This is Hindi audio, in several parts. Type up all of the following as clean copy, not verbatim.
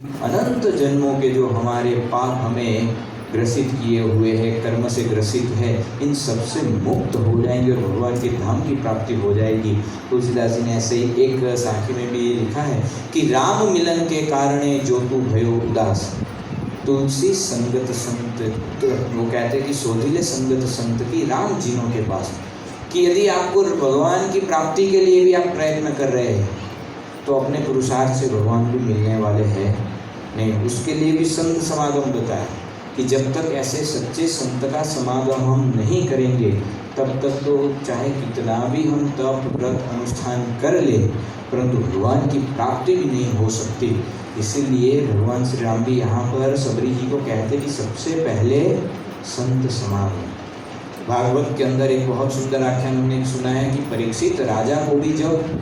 अनंत जन्मों के जो हमारे पाप हमें ग्रसित किए हुए हैं, कर्म से ग्रसित है, इन सब से मुक्त हो जाएंगे और भगवान के धाम की प्राप्ति हो जाएगी। तुलसीदास जी ने ऐसे ही एक साखी में भी लिखा है कि राम मिलन के कारणे जो तू भयो उदास, तुलसी संगत संत। तो वो कहते हैं कि शोधिले संगत संत की राम जिनों के पास, कि यदि आपको भगवान की प्राप्ति के लिए भी आप प्रयत्न कर रहे हैं तो अपने पुरुषार्थ से भगवान भी मिलने वाले हैं नहीं। उसके लिए भी संत समागम बताया कि जब तक ऐसे सच्चे संत का समागम हम नहीं करेंगे तब तक तो चाहे कितना भी हम तप व्रत अनुष्ठान कर ले, परंतु भगवान की प्राप्ति भी नहीं हो सकती। इसीलिए भगवान श्री राम भी यहाँ पर सबरी जी को कहते कि सबसे पहले संत समागम। भागवत के अंदर एक बहुत सुंदर आख्यान हमने सुना है कि परीक्षित राजा को भी जब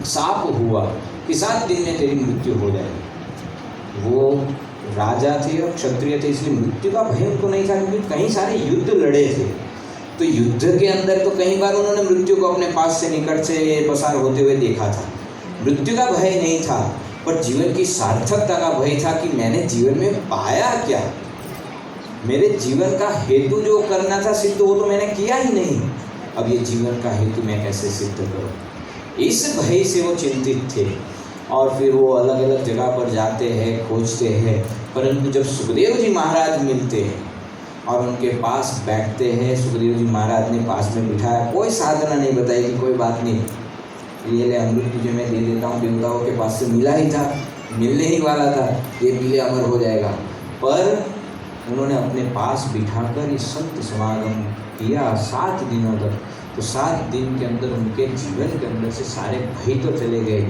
शाप हुआ कि 7 दिन में तेरी मृत्यु हो जाएगी, वो राजा थे और क्षत्रिय थे, इसलिए मृत्यु का भय उनको नहीं था, क्योंकि कई सारे युद्ध लड़े थे। तो युद्ध के अंदर तो कई बार उन्होंने मृत्यु को अपने पास से निकट से पसार होते हुए देखा था। मृत्यु का भय नहीं था, पर जीवन की सार्थकता का भय था कि मैंने जीवन में पाया क्या, मेरे जीवन का हेतु जो करना था सिद्ध, वो तो मैंने किया ही नहीं। अब ये जीवन का हेतु मैं कैसे सिद्ध करूं, इस भय से वो चिंतित थे। और फिर वो अलग अलग जगह पर जाते हैं, खोजते हैं, परंतु जब सुखदेव जी महाराज मिलते हैं और उनके पास बैठते हैं, सुखदेव जी महाराज ने पास में बिठाया, कोई साधना नहीं बताई कि कोई बात नहीं, ये ले अमृत तुझे मैं दे देता हूँ, देवताओं के पास से मिला ही था, मिलने ही वाला था, ये पीले अमर हो जाएगा। पर उन्होंने अपने पास बिठाकर ये संत समागम किया 7 दिनों तक। तो 7 दिन के अंदर उनके जीवन के अंदर से सारे भय तो चले गए,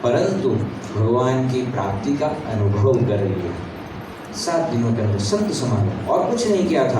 परंतु भगवान की प्राप्ति का अनुभव कर लिया 7 दिनों के अंदर संत समागम, और कुछ नहीं किया था।